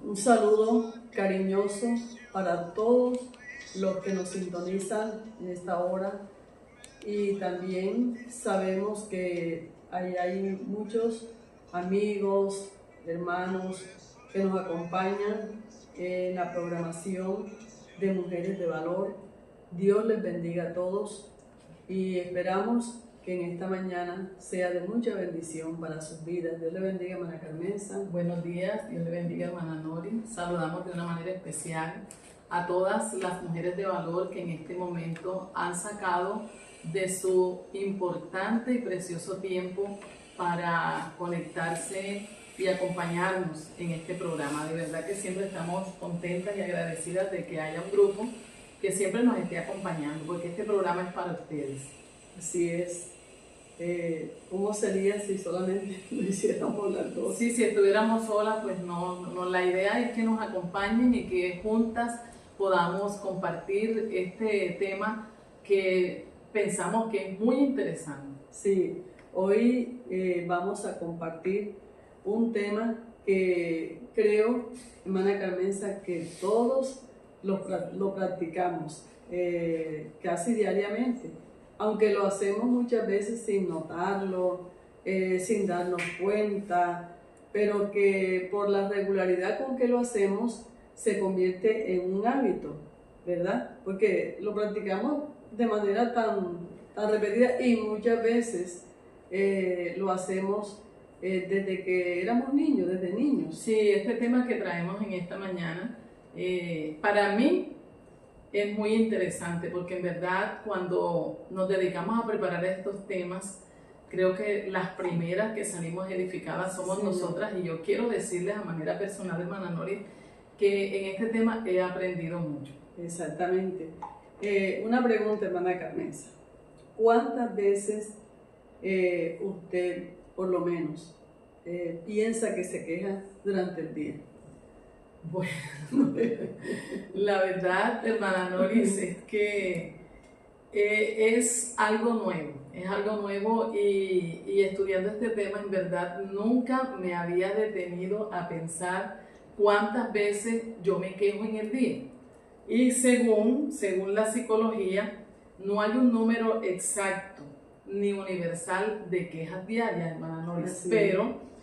Un saludo cariñoso para todos los que nos sintonizan en esta hora, y también sabemos que hay muchos amigos, hermanos que nos acompañan en la programación de Mujeres de Valor. Dios les bendiga a todos y esperamos que en esta mañana sea de mucha bendición para sus vidas. Dios le bendiga, hermana Carmenza. Buenos días, Dios le bendiga, hermana Nori. Saludamos de una manera especial a todas las mujeres de valor que en este momento han sacado de su importante y precioso tiempo para conectarse y acompañarnos en este programa. De verdad que siempre estamos contentas y agradecidas de que haya un grupo que siempre nos esté acompañando, porque este programa es para ustedes. Así es. ¿Cómo sería si solamente lo hiciéramos las dos? Sí, si estuviéramos solas, pues no, la idea es que nos acompañen y que juntas podamos compartir este tema que pensamos que es muy interesante. Sí, hoy vamos a compartir un tema que creo, hermana Carmenza, que todos lo practicamos casi diariamente, aunque lo hacemos muchas veces sin notarlo, sin darnos cuenta, pero que por la regularidad con que lo hacemos se convierte en un hábito, ¿verdad? Porque lo practicamos de manera tan repetida y muchas veces lo hacemos desde que éramos niños, desde niños. Sí, este tema que traemos en esta mañana, para mí es muy interesante, porque en verdad cuando nos dedicamos a preparar estos temas, creo que las primeras que salimos edificadas somos nosotras, y yo quiero decirles a manera personal, hermana Nori, que en este tema he aprendido mucho. Exactamente. Una pregunta, hermana Carmenza. ¿Cuántas veces usted, por lo menos, piensa que se queja durante el día? Bueno, la verdad, hermana Noris, es que es algo nuevo y estudiando este tema, en verdad, nunca me había detenido a pensar cuántas veces yo me quejo en el día. Y según la psicología, no hay un número exacto ni universal de quejas diarias, hermana Noris, pero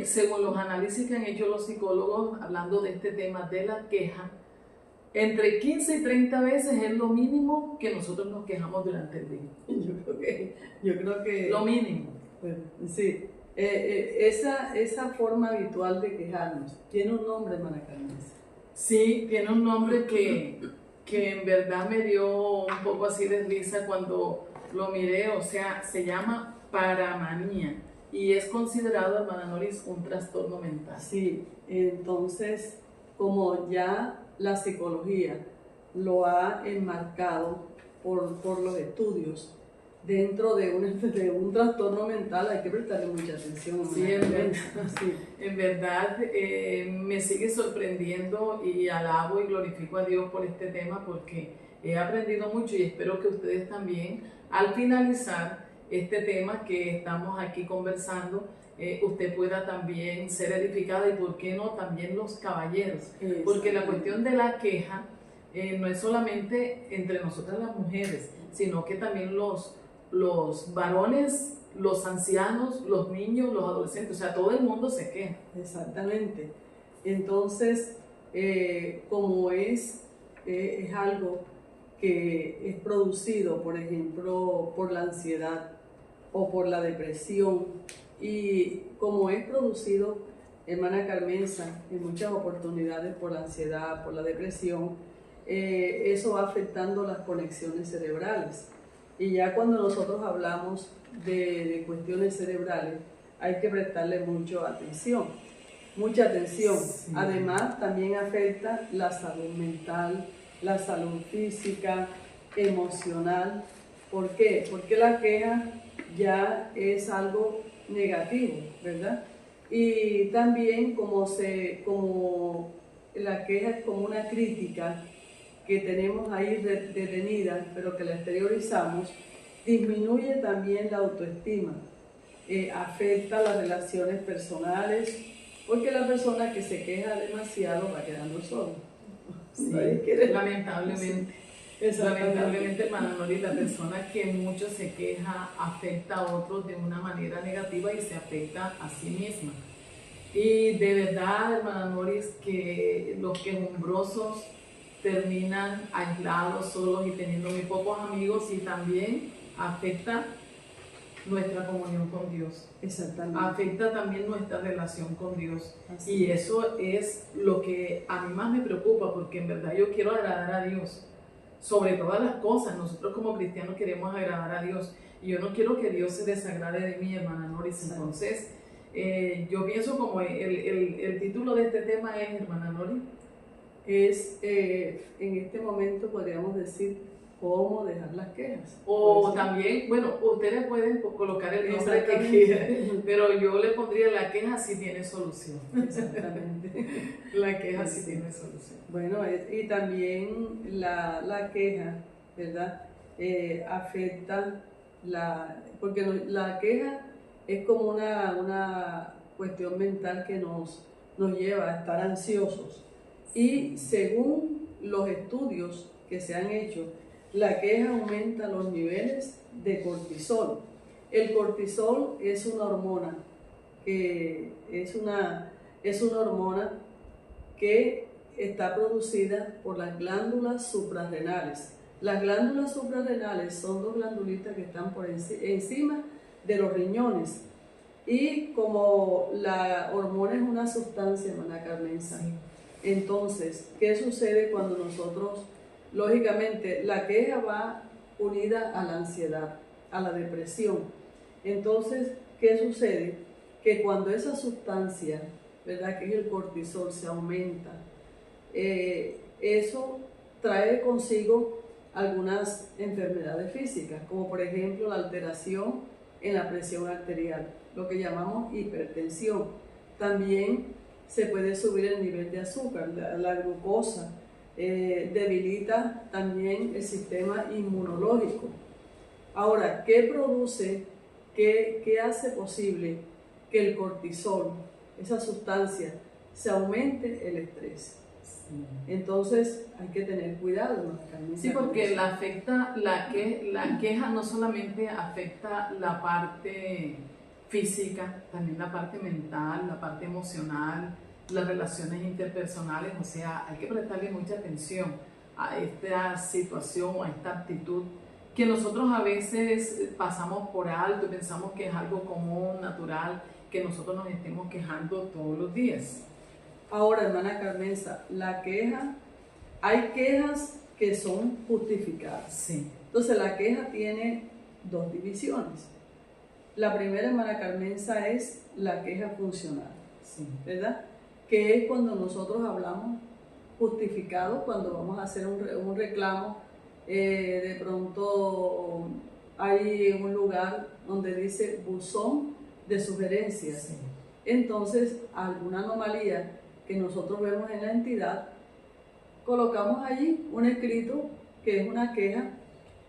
según los análisis que han hecho los psicólogos hablando de este tema de la queja, entre 15 y 30 veces es lo mínimo que nosotros nos quejamos durante el día. Yo creo que lo mínimo. Bueno, sí, esa forma habitual de quejarnos, ¿tiene un nombre, hermana Carmenza? Sí, tiene un nombre que en verdad me dio un poco así de risa cuando lo miré, o sea, se llama paramanía. Y es considerado, hermana Noris, un trastorno mental. Sí, entonces, como ya la psicología lo ha enmarcado por los estudios, dentro de un trastorno mental hay que prestarle mucha atención. Sí, en verdad me sigue sorprendiendo, y alabo y glorifico a Dios por este tema, porque he aprendido mucho, y espero que ustedes también, al finalizar este tema que estamos aquí conversando, usted pueda también ser edificada, y por qué no también los caballeros, porque la cuestión de la queja no es solamente entre nosotras las mujeres, sino que también los varones, los ancianos, los niños, los adolescentes, o sea, todo el mundo se queja. Exactamente. Entonces, como es algo que es producido, por ejemplo, por la ansiedad o por la depresión, y como es producido, hermana Carmenza, en muchas oportunidades por la ansiedad, por la depresión, eso va afectando las conexiones cerebrales. Y ya cuando nosotros hablamos de cuestiones cerebrales, hay que prestarle mucha atención. Sí. Además, también afecta la salud mental, la salud física, emocional. ¿Por qué? Porque la queja ya es algo negativo, ¿verdad? Y también como la queja es como una crítica que tenemos ahí detenida, pero que la exteriorizamos, disminuye también la autoestima, afecta las relaciones personales, porque la persona que se queja demasiado va quedando sola. Sí, Nadie quiere. lamentablemente. Lamentablemente, hermana Nori, la persona que mucho se queja afecta a otros de una manera negativa y se afecta a sí misma. Y de verdad, hermana Nori, que los quejumbrosos terminan aislados, solos y teniendo muy pocos amigos, y también afecta nuestra comunión con Dios. Exactamente. Afecta también nuestra relación con Dios. Así Y eso es lo que a mí más me preocupa, porque en verdad yo quiero agradar a Dios. Sobre todas las cosas, nosotros como cristianos queremos agradar a Dios. Y yo no quiero que Dios se desagrade de mí, hermana Noris. Entonces, yo pienso como el título de este tema es, hermana Noris, es, en este momento podríamos decir, cómo dejar las quejas. O también, bueno, ustedes pueden colocar el nombre que quieran, pero yo le pondría la queja si tiene solución. Exactamente. La queja si tiene solución. Bueno, y también la queja, ¿verdad? Afecta porque la queja es como una cuestión mental que nos lleva a estar ansiosos. Y según los estudios que se han hecho, la queja aumenta los niveles de cortisol. El cortisol es una hormona que está producida por las glándulas suprarrenales. Las glándulas suprarrenales son dos glandulitas que están por encima de los riñones. Y como la hormona es una sustancia, hermana Carmenza, entonces, ¿qué sucede cuando nosotros, lógicamente, la queja va unida a la ansiedad, a la depresión? Entonces, ¿qué sucede? Que cuando esa sustancia, ¿verdad?, que es el cortisol, se aumenta, eso trae consigo algunas enfermedades físicas, como por ejemplo la alteración en la presión arterial, lo que llamamos hipertensión. También se puede subir el nivel de azúcar, la glucosa, debilita también el sistema inmunológico. Ahora, ¿qué produce, qué hace posible que el cortisol, esa sustancia, se aumente? El estrés. Entonces hay que tener cuidado, ¿no? Sí, porque la queja no solamente afecta la parte física, también la parte mental, la parte emocional, las relaciones interpersonales. O sea, hay que prestarle mucha atención a esta situación o a esta actitud que nosotros a veces pasamos por alto y pensamos que es algo común, natural, que nosotros nos estemos quejando todos los días. Ahora, hermana Carmenza, la queja, hay quejas que son justificadas. Sí. Entonces, la queja tiene dos divisiones. La primera, hermana Carmenza, es la queja funcional, sí, ¿verdad? Que es cuando nosotros hablamos justificado, cuando vamos a hacer un reclamo. De pronto hay un lugar donde dice buzón de sugerencias. Sí. Entonces, alguna anomalía que nosotros vemos en la entidad, colocamos allí un escrito que es una queja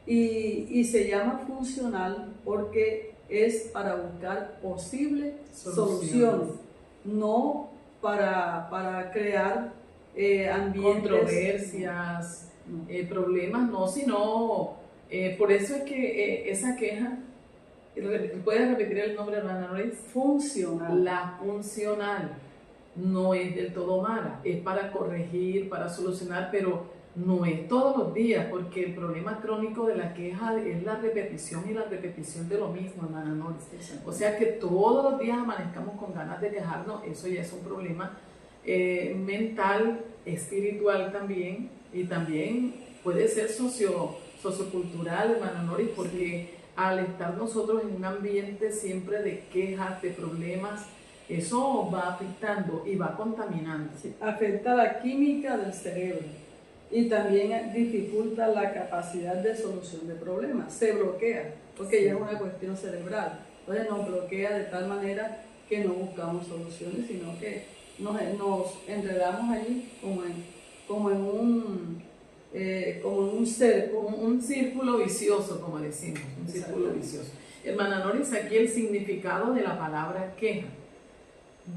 y se llama funcional porque es para buscar posibles soluciones, no para crear ambientes, controversias, problemas, no, sino por eso es que esa queja, ¿puedes repetir el nombre, hermana Noris? Funcional. La funcional no es del todo mala, es para corregir, para solucionar, pero no es todos los días, porque el problema crónico de la queja es la repetición y la repetición de lo mismo, hermana Noris. O sea que todos los días amanezcamos con ganas de quejarnos, eso ya es un problema mental, espiritual también, y también puede ser sociocultural, hermana Noris, porque al estar nosotros en un ambiente siempre de quejas, de problemas, eso va afectando y va contaminando. Sí, afecta la química del cerebro y también dificulta la capacidad de solución de problemas. Se bloquea, porque ya es una cuestión cerebral. Entonces nos bloquea de tal manera que no buscamos soluciones, sino que nos enredamos allí como en un cerco. Un círculo vicioso, como decimos, un círculo vicioso. Hermana Noris, aquí el significado de la palabra queja.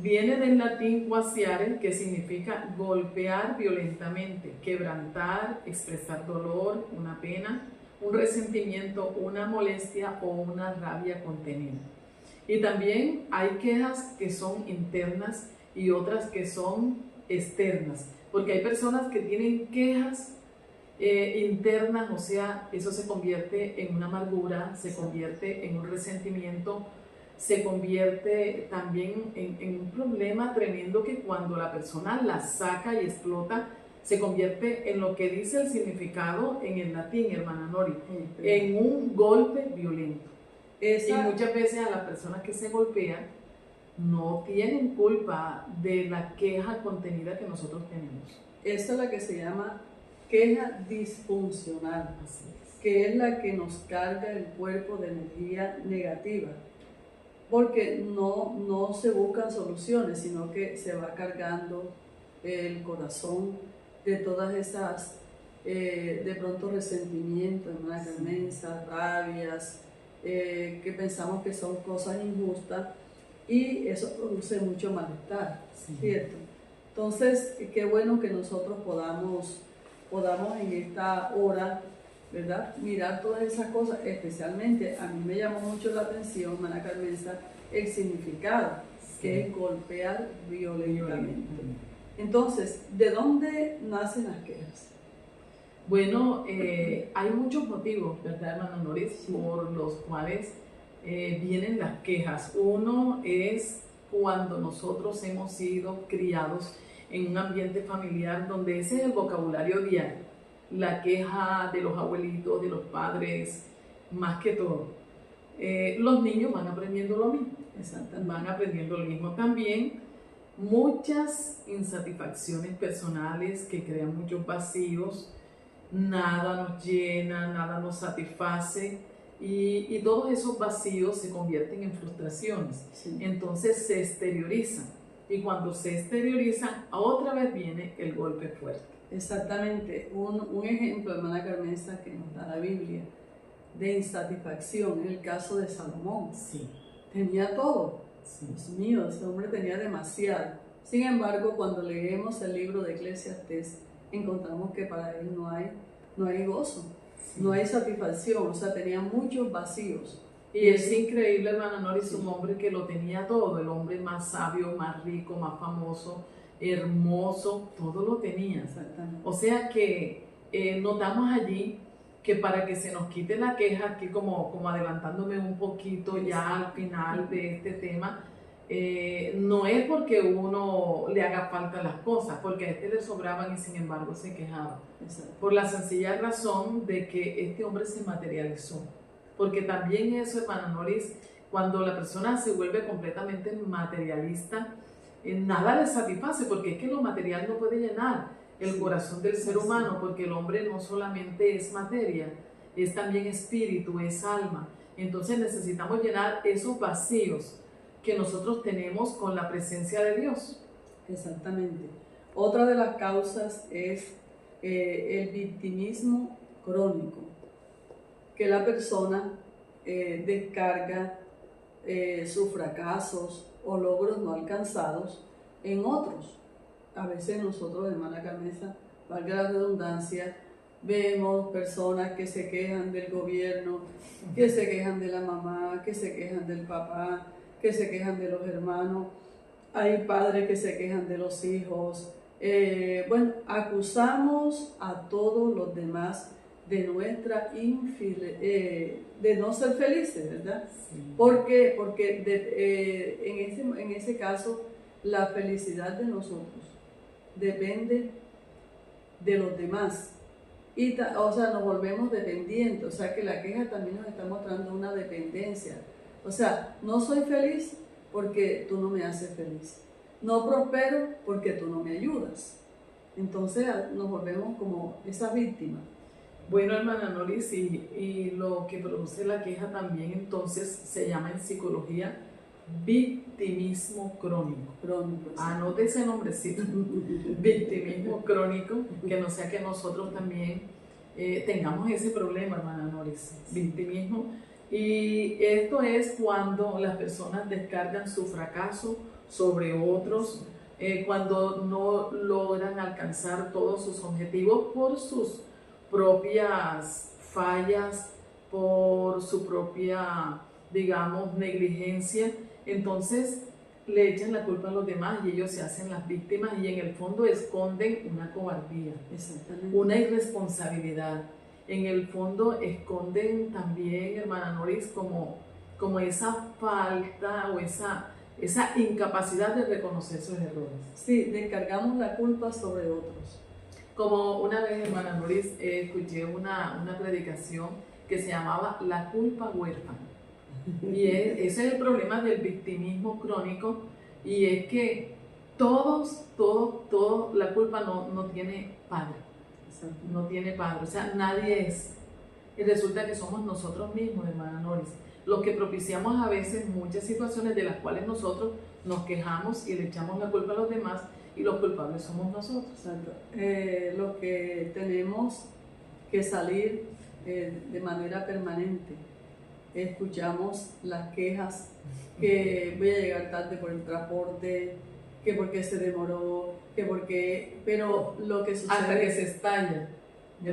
Viene del latín quasiare, que significa golpear violentamente, quebrantar, expresar dolor, una pena, un resentimiento, una molestia o una rabia contenida. Y también hay quejas que son internas y otras que son externas, porque hay personas que tienen quejas internas, o sea, eso se convierte en una amargura, se convierte en un resentimiento, se convierte también en un problema tremendo que cuando la persona la saca y explota, se convierte en lo que dice el significado en el latín, hermana Nori, en un golpe violento. Y muchas veces a las personas que se golpean no tienen culpa de la queja contenida que nosotros tenemos. Esa es la que se llama queja disfuncional, que es la que nos carga el cuerpo de energía negativa, porque no se buscan soluciones, sino que se va cargando el corazón de todas esas, de pronto resentimientos, hermana Carmenza, rabias, que pensamos que son cosas injustas, y eso produce mucho malestar, ¿cierto? Entonces, qué bueno que nosotros podamos en esta hora, ¿verdad?, mirar todas esas cosas. Especialmente a mí me llamó mucho la atención, hermana Carmenza, el significado, que es golpear violentamente. Entonces, ¿de dónde nacen las quejas? Bueno, hay muchos motivos, ¿verdad, hermana Noris?, por los cuales vienen las quejas. Uno es cuando nosotros hemos sido criados en un ambiente familiar donde ese es el vocabulario diario, la queja de los abuelitos, de los padres, más que todo. Los niños van aprendiendo lo mismo, van aprendiendo lo mismo también. Muchas insatisfacciones personales que crean muchos vacíos, nada nos llena, nada nos satisface, y todos esos vacíos se convierten en frustraciones. Entonces se exteriorizan, y cuando se exteriorizan, otra vez viene el golpe fuerte. Exactamente. Un ejemplo, hermana Carmenza, que nos da la Biblia de insatisfacción es el caso de Salomón. Tenía todo. Dios mío, ese hombre tenía demasiado. Sin embargo, cuando leemos el libro de Eclesiastés, encontramos que para él no hay gozo, no hay satisfacción, o sea, tenía muchos vacíos. Y es increíble, hermana Noris, un hombre que lo tenía todo, el hombre más sabio, más rico, más famoso, hermoso, todo lo tenía. O sea que notamos allí que para que se nos quite la queja, aquí como adelantándome un poquito ya al final de este tema, no es porque uno le haga falta las cosas, porque a este le sobraban y sin embargo se quejaba. Por la sencilla razón de que este hombre se materializó. Porque también eso, hermana Noris, cuando la persona se vuelve completamente materialista, nada le satisface, porque es que lo material no puede llenar el corazón del ser humano, porque el hombre no solamente es materia, es también espíritu, es alma. Entonces necesitamos llenar esos vacíos que nosotros tenemos con la presencia de Dios. Exactamente. Otra de las causas es el victimismo crónico, que la persona descarga sus fracasos o logros no alcanzados en otros. A veces nosotros, hermana Carmenza, valga la redundancia, vemos personas que se quejan del gobierno, que se quejan de la mamá, que se quejan del papá, que se quejan de los hermanos. Hay padres que se quejan de los hijos. Bueno, acusamos a todos los demás de nuestra de no ser felices, ¿verdad? Porque en ese caso la felicidad de nosotros depende de los demás, y o sea, nos volvemos dependientes. O sea que la queja también nos está mostrando una dependencia. O sea, no soy feliz porque tú no me haces feliz, no prospero porque tú no me ayudas. Entonces nos volvemos como esa víctima. Bueno, hermana Noris, y lo que produce la queja también entonces se llama en psicología victimismo crónico. Anote ese nombrecito, victimismo crónico, que no sea que nosotros también tengamos ese problema, hermana Noris, victimismo. Y esto es cuando las personas descargan su fracaso sobre otros, cuando no logran alcanzar todos sus objetivos por sus propias fallas, por su propia, digamos, negligencia. Entonces le echan la culpa a los demás y ellos se hacen las víctimas y en el fondo esconden una cobardía, una irresponsabilidad. En el fondo esconden también, hermana Noris, como esa falta o esa incapacidad de reconocer sus errores. Sí, descargamos la culpa sobre otros. Como una vez, hermana Noris, escuché una predicación que se llamaba La culpa huérfana. Y ese es el problema del victimismo crónico, y es que todos, la culpa no tiene padre. No tiene padre, o sea, nadie es. Y resulta que somos nosotros mismos, hermana Noris, los que propiciamos a veces muchas situaciones de las cuales nosotros nos quejamos y le echamos la culpa a los demás, y los culpables somos nosotros. Exacto. Lo que tenemos que salir de manera permanente. Escuchamos las quejas que voy a llegar tarde por el transporte, que porque se demoró, que porque... Pero lo que sucede... Hasta que se estalla. Y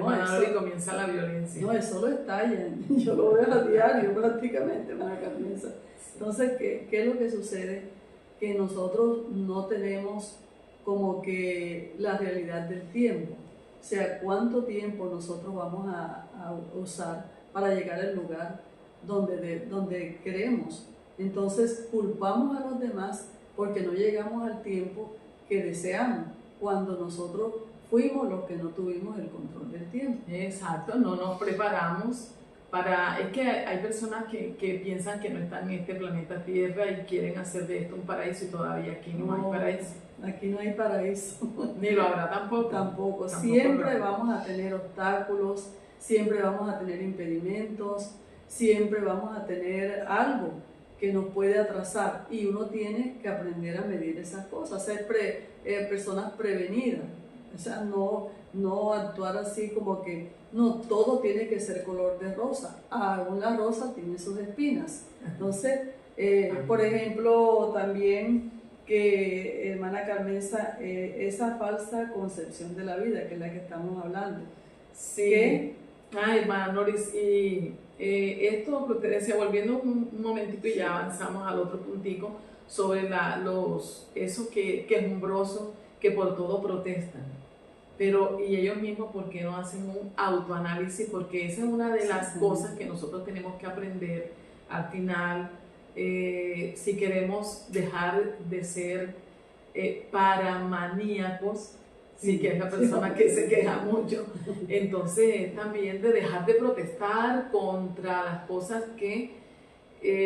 comienza la violencia. No, eso lo estalla. Yo lo veo a diario prácticamente, hermana Carmenza. Entonces, ¿qué es lo que sucede? Que nosotros no tenemos como que la realidad del tiempo. O sea, cuánto tiempo nosotros vamos a usar para llegar al lugar donde queremos. Entonces culpamos a los demás porque no llegamos al tiempo que deseamos, cuando nosotros fuimos los que no tuvimos el control del tiempo. Exacto, no nos preparamos para... Es que hay personas que piensan que no están en este planeta Tierra y quieren hacer de esto un paraíso, y todavía aquí no hay paraíso. Aquí no hay paraíso. Ni lo habrá tampoco. Tampoco. Siempre vamos a tener obstáculos, siempre vamos a tener impedimentos, siempre vamos a tener algo que nos puede atrasar, y uno tiene que aprender a medir esas cosas, ser personas prevenidas. O sea, no actuar así como que no, todo tiene que ser color de rosa. Aún la rosa tiene sus espinas. Entonces, por ejemplo, también que, hermana Carmenza, esa falsa concepción de la vida, que es la que estamos hablando. Sí. Hermana Noris, y esto que usted decía, volviendo un momentito y ya avanzamos al otro puntico, sobre esos quejumbrosos que por todo protestan. Pero, y ellos mismos, ¿por qué no hacen un autoanálisis? Porque esa es una de las cosas que nosotros tenemos que aprender al final, si queremos dejar de ser paramaníacos, sí, que es la persona que se queja mucho. Entonces, también de dejar de protestar contra las cosas que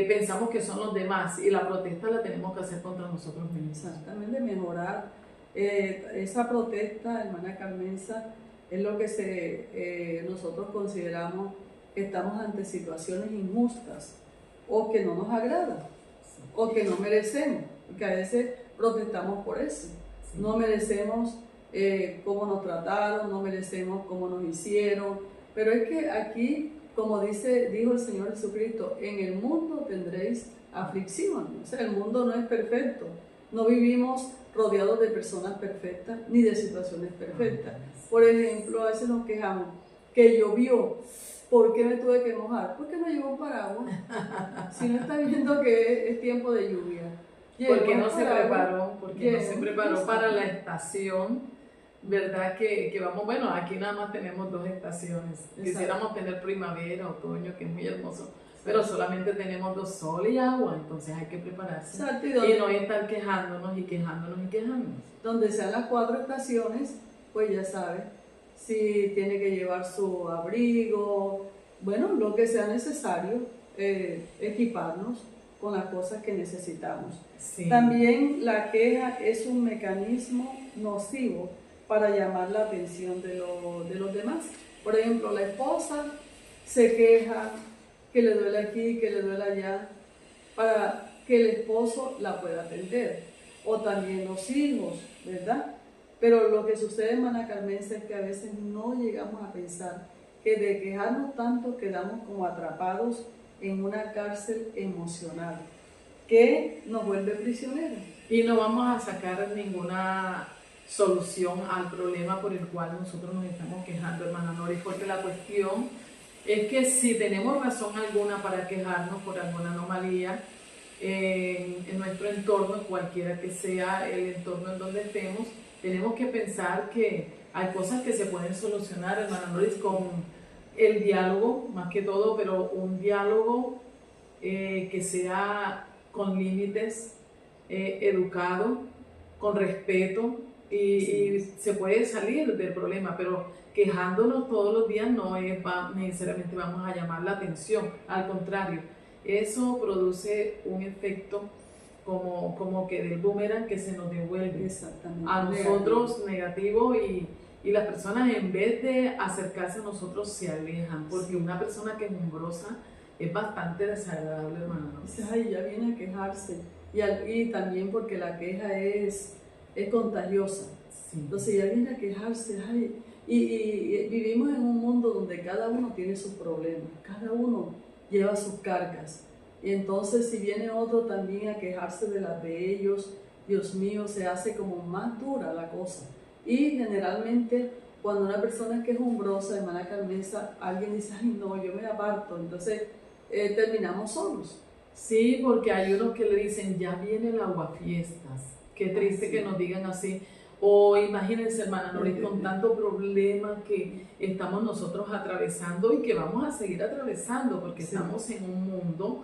pensamos que son los demás, y la protesta la tenemos que hacer contra nosotros mismos. Exactamente, mejorar. Esa protesta, hermana Carmenza, es lo que nosotros consideramos que estamos ante situaciones injustas o que no nos agradan o que no merecemos, porque a veces protestamos por eso. No merecemos cómo nos trataron, no merecemos cómo nos hicieron, pero es que aquí, como dijo el Señor Jesucristo, en el mundo tendréis aflicción. O sea, el mundo no es perfecto, no vivimos rodeados de personas perfectas ni de situaciones perfectas. Por ejemplo, a veces nos quejamos que llovió. ¿Por qué me tuve que mojar? Porque no llevo un paraguas. Si no está viendo que es tiempo de lluvia. ¿Por qué no se preparó? Porque no se preparó para la estación, ¿verdad? Que vamos, bueno, aquí nada más tenemos 2 estaciones. Exacto. Quisiéramos tener primavera, otoño, que es muy hermoso, pero solamente tenemos 2, sol y agua, entonces hay que prepararse. Exacto. Y no estar quejándonos y quejándonos y quejándonos. Donde sean las 4 estaciones, pues ya sabe, si tiene que llevar su abrigo, bueno, lo que sea necesario, equiparnos con las cosas que necesitamos. Sí. También la queja es un mecanismo nocivo para llamar la atención de los demás. Por ejemplo, la esposa se queja que le duele aquí, que le duele allá, para que el esposo la pueda atender. O también los hijos, ¿verdad? Pero lo que sucede, hermana Carmenza, es que a veces no llegamos a pensar que de quejarnos tanto quedamos como atrapados en una cárcel emocional que nos vuelve prisioneros. Y no vamos a sacar ninguna solución al problema por el cual nosotros nos estamos quejando, hermana Noris, porque la cuestión es que si tenemos razón alguna para quejarnos por alguna anomalía en nuestro entorno, cualquiera que sea el entorno en donde estemos, tenemos que pensar que hay cosas que se pueden solucionar, hermana Noris, con el diálogo, más que todo, pero un diálogo que sea con límites, educado, con respeto, y se puede salir del problema, pero quejándonos todos los días no es necesariamente vamos a llamar la atención, al contrario, eso produce un efecto como que del boomerang que se nos devuelve a nosotros negativo y las personas en vez de acercarse a nosotros se alejan, porque una persona quejumbrosa es bastante desagradable, hermano. Dices, ay, ya viene a quejarse. Y también porque la queja es contagiosa. Sí. Entonces ya viene a quejarse. Ay, y vivimos en un mundo donde cada uno tiene sus problemas, cada uno lleva sus cargas. Y entonces si viene otro también a quejarse de las de ellos, Dios mío, se hace como más dura la cosa. Y generalmente cuando una persona es quejumbrosa, hermana Carmenza, alguien dice, ay no, yo me aparto. Entonces terminamos solos. Sí, porque hay unos que le dicen, ya viene el aguafiestas. Qué triste que nos digan así. O imagínense, hermana Noris, con tanto problema que estamos nosotros atravesando y que vamos a seguir atravesando, porque estamos en un mundo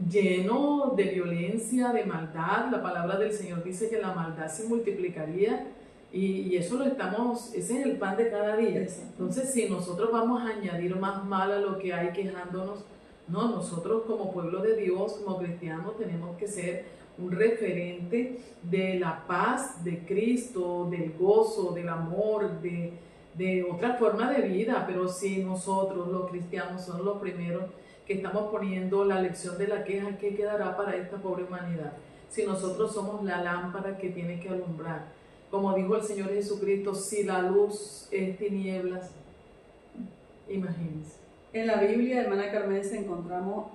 lleno de violencia, de maldad. La palabra del Señor dice que la maldad se multiplicaría y eso lo estamos, ese es el pan de cada día. Entonces, si nosotros vamos a añadir más mal a lo que hay quejándonos, no, nosotros como pueblo de Dios, como cristianos, tenemos que ser un referente de la paz de Cristo, del gozo, del amor, de otra forma de vida. Pero si nosotros los cristianos somos los primeros que estamos poniendo la lección de la queja, ¿qué quedará para esta pobre humanidad? Si nosotros somos la lámpara que tiene que alumbrar. Como dijo el Señor Jesucristo, si la luz es tinieblas, imagínense. En la Biblia, hermana Carmenza, encontramos,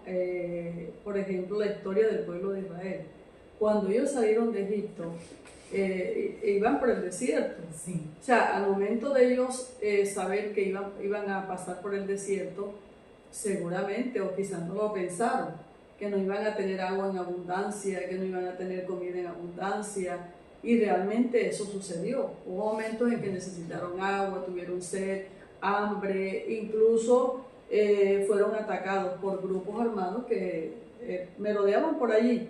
por ejemplo, la historia del pueblo de Israel. Cuando ellos salieron de Egipto, iban por el desierto. Sí. O sea, al momento de ellos saber que iban a pasar por el desierto, seguramente, o quizás no lo pensaron, que no iban a tener agua en abundancia, que no iban a tener comida en abundancia, y realmente eso sucedió. Hubo momentos en que necesitaron agua, tuvieron sed, hambre, incluso fueron atacados por grupos armados que merodeaban por allí.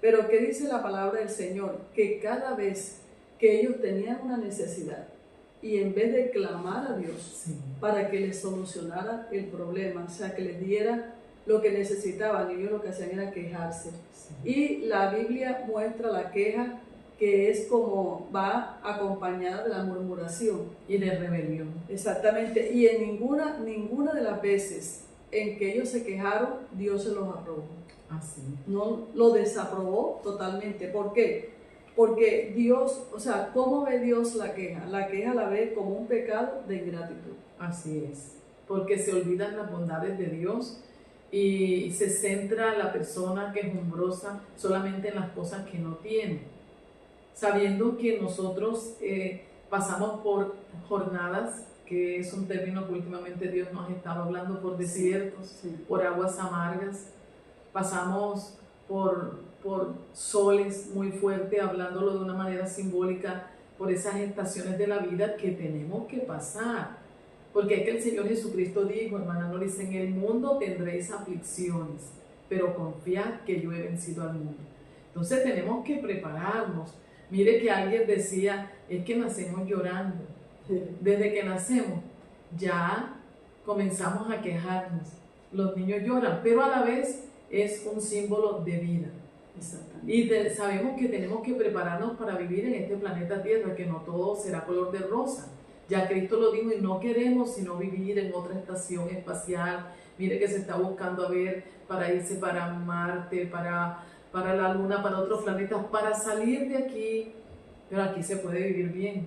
Pero ¿qué dice la palabra del Señor? Que cada vez que ellos tenían una necesidad y en vez de clamar a Dios para que les solucionara el problema, o sea, que les diera lo que necesitaban, ellos lo que hacían era quejarse. Y la Biblia muestra la queja que es como va acompañada de la murmuración y de rebelión. Exactamente, y en ninguna de las veces en que ellos se quejaron, Dios se los aprobó. Así. No lo desaprobó totalmente. ¿Por qué? Porque Dios, o sea, ¿cómo ve Dios la queja? La queja la ve como un pecado de ingratitud. Así es, porque se olvidan las bondades de Dios y se centra la persona quejumbrosa solamente en las cosas que no tiene, sabiendo que nosotros pasamos por jornadas, que es un término que últimamente Dios nos ha estado hablando, por desiertos, por aguas amargas, pasamos por soles muy fuertes, hablándolo de una manera simbólica, por esas estaciones de la vida que tenemos que pasar, porque es que el Señor Jesucristo dijo, hermana Noris, en el mundo tendréis aflicciones, pero confiad que yo he vencido al mundo. Entonces tenemos que prepararnos. Mire que alguien decía, es que nacemos llorando. Desde que nacemos ya comenzamos a quejarnos. Los niños lloran, pero a la vez es un símbolo de vida. Y sabemos que tenemos que prepararnos para vivir en este planeta Tierra, que no todo será color de rosa. Ya Cristo lo dijo y no queremos sino vivir en otra estación espacial. Mire que se está buscando a ver para irse para Marte, para la Luna, para otros planetas, para salir de aquí. Pero aquí se puede vivir bien.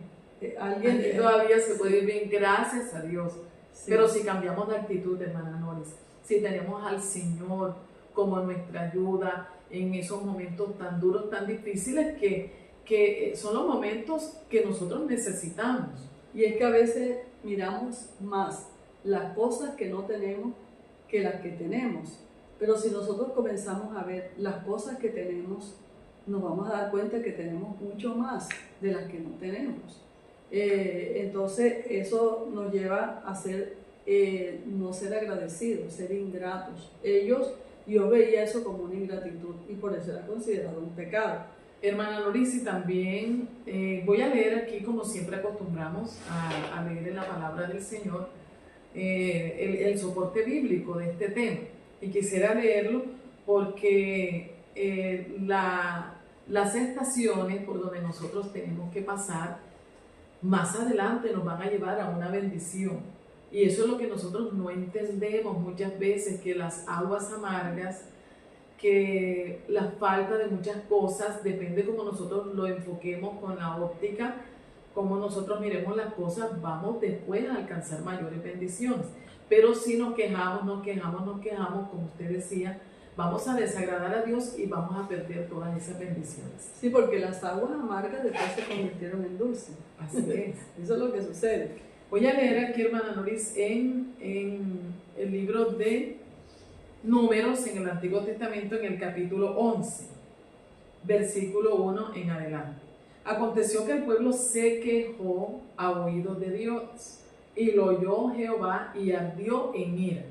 Aquí todavía se puede vivir bien, gracias a Dios. Sí. Pero si cambiamos de actitud, hermana Noris, si tenemos al Señor como nuestra ayuda en esos momentos tan duros, tan difíciles, que son los momentos que nosotros necesitamos. Y es que a veces miramos más las cosas que no tenemos que las que tenemos. Pero si nosotros comenzamos a ver las cosas que tenemos, nos vamos a dar cuenta que tenemos mucho más de las que no tenemos. Entonces eso nos lleva a no ser agradecidos, ser ingratos. Yo veía eso como una ingratitud y por eso era considerado un pecado. Hermana Loris, y también voy a leer aquí, como siempre acostumbramos a leer en la palabra del Señor, el soporte bíblico de este tema. Y quisiera leerlo porque las estaciones por donde nosotros tenemos que pasar más adelante nos van a llevar a una bendición. Y eso es lo que nosotros no entendemos muchas veces, que las aguas amargas, que la falta de muchas cosas, depende cómo nosotros lo enfoquemos con la óptica, cómo nosotros miremos las cosas, vamos después a alcanzar mayores bendiciones. Pero si nos quejamos, como usted decía, vamos a desagradar a Dios y vamos a perder todas esas bendiciones. Sí, porque las aguas amargas después se convirtieron en dulces. Así es. Eso es lo que sucede. Voy a leer aquí, hermana Noris, en el libro de Números, en el Antiguo Testamento, en el capítulo 11, versículo 1 en adelante. Aconteció que el pueblo se quejó a oídos de Dios, y lo oyó Jehová y ardió en ira.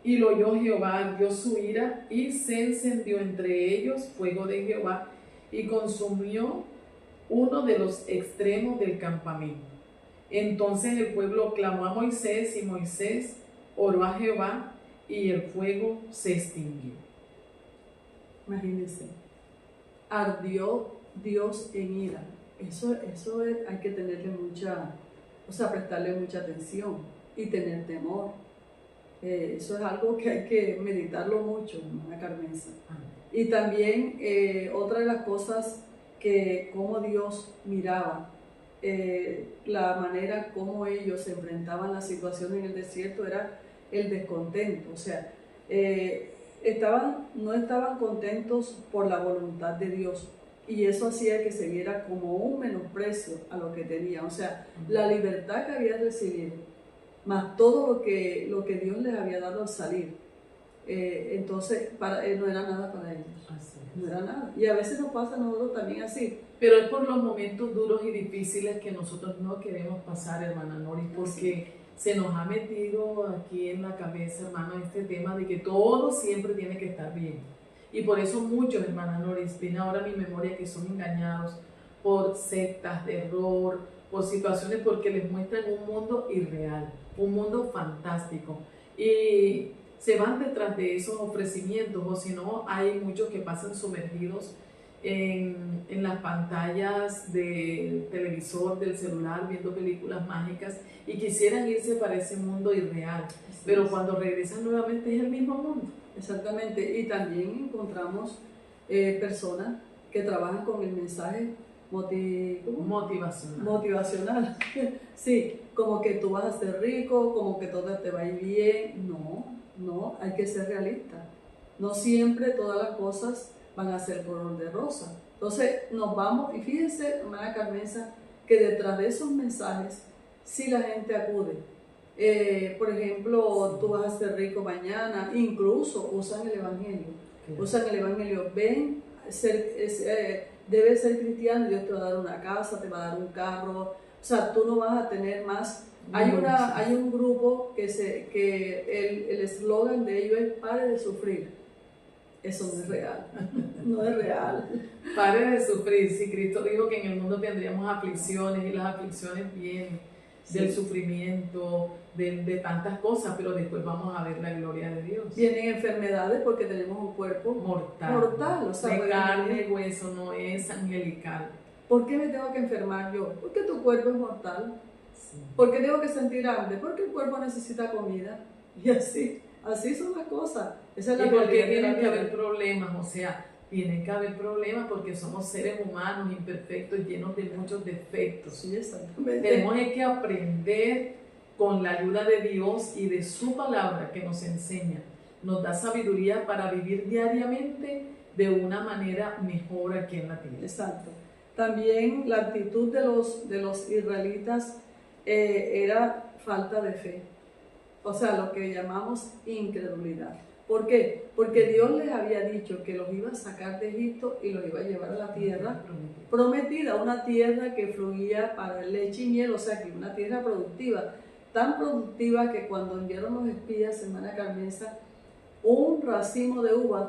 Y lo oyó Jehová, ardió su ira, y se encendió entre ellos fuego de Jehová, y consumió uno de los extremos del campamento. Entonces el pueblo clamó a Moisés, y Moisés oró a Jehová, y el fuego se extinguió. Imagínense, ardió Dios en ira. Eso hay que tenerle prestarle mucha atención y tener temor. Eso es algo que hay que meditarlo mucho, hermana Carmenza. Y también otra de las cosas que como Dios miraba, la manera como ellos enfrentaban la situación en el desierto era el descontento. O sea, no estaban contentos por la voluntad de Dios, y eso hacía que se viera como un menosprecio a lo que tenían. O sea, la libertad que habían recibido, más todo lo que Dios les había dado al salir, entonces no era nada para ellos. No era nada. Y a veces nos pasa a nosotros también así. Pero es por los momentos duros y difíciles que nosotros no queremos pasar, hermana Noris, porque se nos ha metido aquí en la cabeza, hermano, este tema de que todo siempre tiene que estar bien. Y por eso muchos, hermana Noris, viene ahora a mi memoria que son engañados por sectas de error, por situaciones, porque les muestran un mundo irreal, un mundo fantástico. Y se van detrás de esos ofrecimientos, o si no, hay muchos que pasan sumergidos en las pantallas del televisor, del celular, viendo películas mágicas, y quisieran irse para ese mundo irreal. Pero cuando regresan nuevamente es el mismo mundo. Exactamente. Y también encontramos personas que trabajan con el mensaje motivacional. Sí, como que tú vas a ser rico, como que todo te va a ir bien. No, hay que ser realista. No siempre todas las cosas van a ser color de rosa. Entonces nos vamos, y fíjense, hermana Carmenza, que detrás de esos mensajes sí la gente acude. Por ejemplo, tú vas a ser rico mañana, incluso usan el Evangelio. Usan el Evangelio, debes ser cristiano, Dios te va a dar una casa, te va a dar un carro, o sea, tú no vas a tener más. Hay un grupo que el eslogan de ellos es "pare de sufrir". Eso no es real, no es real. Pare de sufrir. Si Cristo dijo que en el mundo tendríamos aflicciones, y las aflicciones vienen del sufrimiento, de tantas cosas, pero después vamos a ver la gloria de Dios. Vienen enfermedades porque tenemos un cuerpo mortal, o sea, de carne, hueso, no es angelical. ¿Por qué me tengo que enfermar yo? Porque tu cuerpo es mortal. Sí. ¿Por qué tengo que sentir hambre? Porque el cuerpo necesita comida. Y así son las cosas. Esa es la ¿Y por qué tienen que haber problemas? O sea, tienen que haber problemas porque somos seres humanos imperfectos, llenos de muchos defectos. Sí, exactamente. Tenemos que aprender con la ayuda de Dios y de su palabra que nos enseña, nos da sabiduría para vivir diariamente de una manera mejor aquí en la tierra. Exacto. También la actitud de los israelitas era falta de fe, o sea, lo que llamamos incredulidad. ¿Por qué? Porque Dios les había dicho que los iba a sacar de Egipto y los iba a llevar a la tierra prometida, una tierra que fluía para leche y miel, o sea, que una tierra productiva, tan productiva que cuando enviaron los espías, hermana Carmenza, un racimo de uvas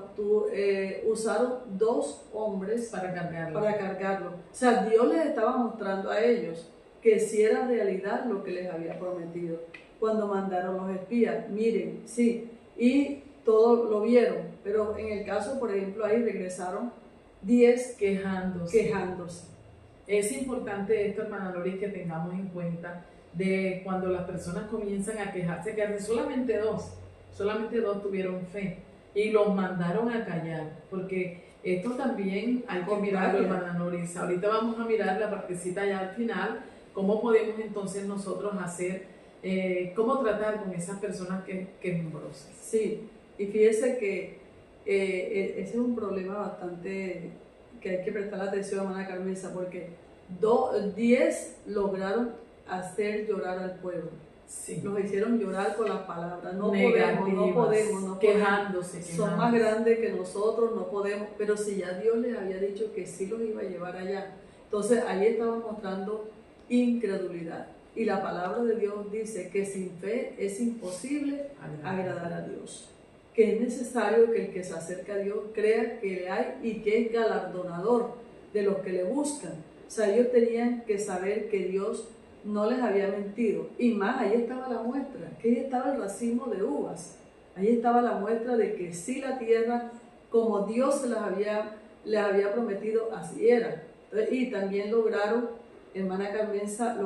usaron 2 hombres para cargarlo. O sea, Dios les estaba mostrando a ellos que si era realidad lo que les había prometido. Cuando mandaron los espías, miren, sí, y todos lo vieron, pero en el caso, por ejemplo, ahí regresaron 10 quejándose. Es importante esto, hermana Lori, que tengamos en cuenta de cuando las personas comienzan a quejarse, que solamente dos tuvieron fe y los mandaron a callar, porque esto también hay que mirarlo, hermana Noris. Ahorita vamos a mirar la partecita ya al final, cómo podemos entonces nosotros hacer, cómo tratar con esas personas quejumbrosas. Sí, y fíjese que ese es un problema bastante que hay que prestar atención, hermana Carmenza, porque 10 lograron hacer llorar al pueblo. Sí. Nos hicieron llorar con las palabras, no podemos, quejándose. Son más grandes que nosotros, no podemos, pero si ya Dios les había dicho que sí los iba a llevar allá, entonces ahí estaban mostrando incredulidad. Y la palabra de Dios dice que sin fe es imposible agradar a Dios, que es necesario que el que se acerca a Dios crea que le hay y que es galardonador de los que le buscan. O sea, ellos tenían que saber que Dios no les había mentido. Y más, ahí estaba la muestra, que ahí estaba el racimo de uvas. Ahí estaba la muestra de que sí la tierra, como Dios les había prometido, así era. Y también lograron, hermana Carmenza,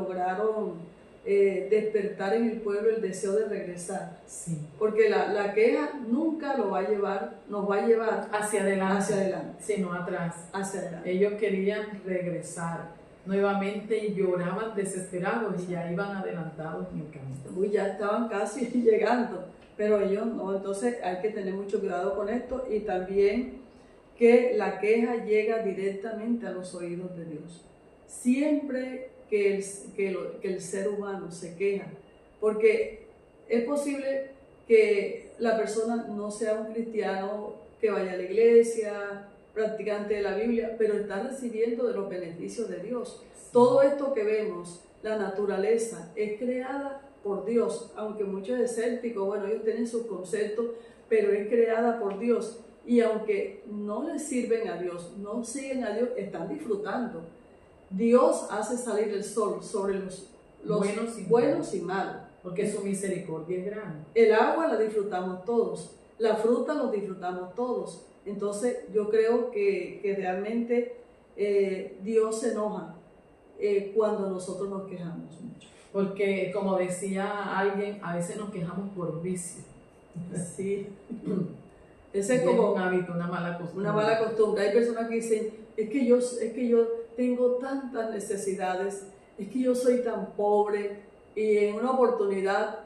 despertar en el pueblo el deseo de regresar. Sí. Porque la queja nunca nos va a llevar hacia adelante, sino atrás. Hacia adelante. Ellos querían regresar nuevamente y lloraban desesperados y ya iban adelantados en el camino. Ya estaban casi llegando, pero ellos no. Entonces hay que tener mucho cuidado con esto, y también que la queja llega directamente a los oídos de Dios. Siempre que el ser humano se queja, porque es posible que la persona no sea un cristiano que vaya a la iglesia, practicante de la Biblia, pero está recibiendo de los beneficios de Dios. Todo esto que vemos, la naturaleza, es creada por Dios, aunque muchos escépticos, bueno, ellos tienen sus conceptos, pero es creada por Dios, y aunque no les sirven a Dios, no siguen a Dios, están disfrutando. Dios hace salir el sol sobre los buenos y malos, porque su misericordia es grande. El agua la disfrutamos todos, la fruta la disfrutamos todos. Entonces yo creo que realmente Dios se enoja cuando nosotros nos quejamos mucho. Porque como decía alguien, a veces nos quejamos por vicio. Sí. Ese es como un hábito, una mala costumbre. Una mala costumbre. Hay personas que dicen, es que yo tengo tantas necesidades, es que yo soy tan pobre. Y en una oportunidad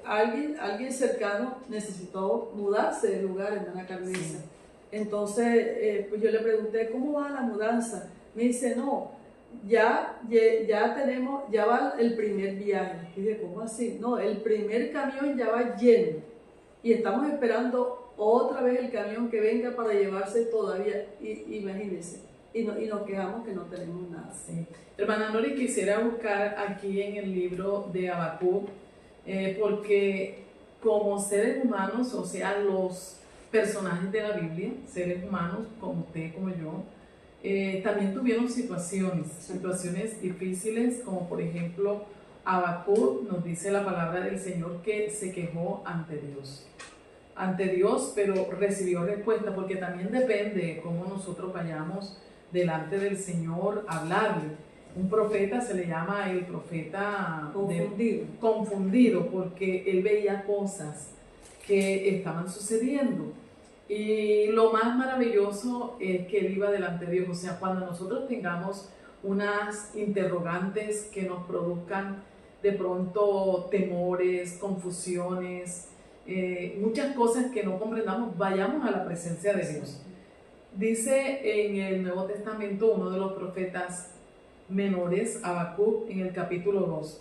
alguien cercano necesitó mudarse de lugar, hermana Carmenza. Sí. Entonces pues yo le pregunté, ¿cómo va la mudanza? Me dice, no, ya va el primer viaje. Y dije, ¿cómo así? No, el primer camión ya va lleno y estamos esperando otra vez el camión que venga para llevarse todavía, imagínense. Y nos quejamos que no tenemos nada. Sí. Hermana Nori, quisiera buscar aquí en el libro de Habacuc, porque como seres humanos, o sea, los personajes de la Biblia, seres humanos como usted, como yo, también tuvieron situaciones difíciles, como por ejemplo, Habacuc nos dice la palabra del Señor que se quejó ante Dios, pero recibió respuesta, porque también depende de cómo nosotros vayamos delante del Señor a hablarle. Un profeta se le llama el profeta confundido, porque él veía cosas que estaban sucediendo. Y lo más maravilloso es que él iba delante de Dios. O sea, cuando nosotros tengamos unas interrogantes que nos produzcan de pronto temores, confusiones, muchas cosas que no comprendamos, vayamos a la presencia de Dios. Dice en el Nuevo Testamento uno de los profetas menores, Habacuc, en el capítulo 2.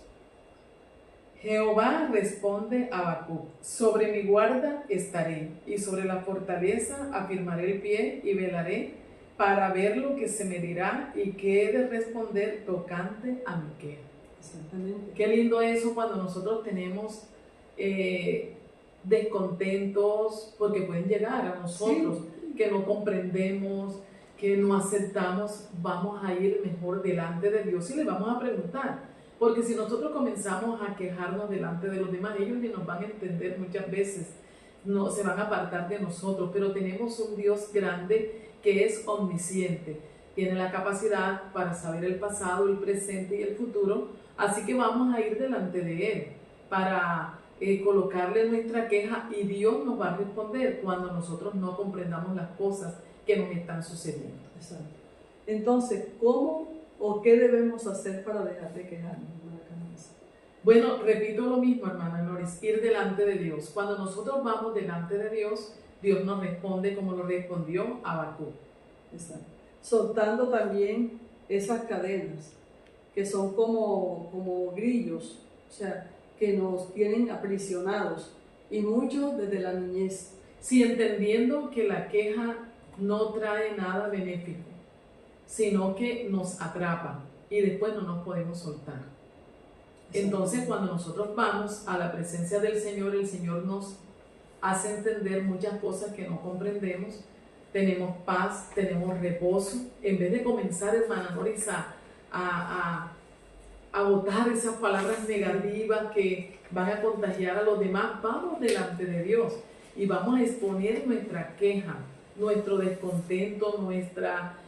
Jehová responde a Habacuc: sobre mi guarda estaré, y sobre la fortaleza afirmaré el pie y velaré para ver lo que se me dirá y qué he de responder tocante a mi queja. Exactamente. Qué lindo eso cuando nosotros tenemos descontentos, porque pueden llegar a nosotros, sí, que no comprendemos, que no aceptamos. Vamos a ir mejor delante de Dios y le vamos a preguntar. Porque si nosotros comenzamos a quejarnos delante de los demás, ellos ni nos van a entender muchas veces, no, se van a apartar de nosotros, pero tenemos un Dios grande que es omnisciente, tiene la capacidad para saber el pasado, el presente y el futuro, así que vamos a ir delante de Él para colocarle nuestra queja y Dios nos va a responder cuando nosotros no comprendamos las cosas que nos están sucediendo. Exacto. Entonces, ¿cómo o qué debemos hacer para dejar de quejarnos? Bueno, repito lo mismo, hermana Noris, ir delante de Dios. Cuando nosotros vamos delante de Dios, Dios nos responde como lo respondió a Habacuc. Exacto. Soltando también esas cadenas que son como grillos, o sea, que nos tienen aprisionados, y muchos desde la niñez. Sí, entendiendo que la queja no trae nada benéfico, sino que nos atrapa y después no nos podemos soltar. Entonces, cuando nosotros vamos a la presencia del Señor, el Señor nos hace entender muchas cosas que no comprendemos. Tenemos paz, tenemos reposo. En vez de comenzar, hermana Noris, a botar esas palabras negativas que van a contagiar a los demás, vamos delante de Dios y vamos a exponer nuestra queja, nuestro descontento, nuestra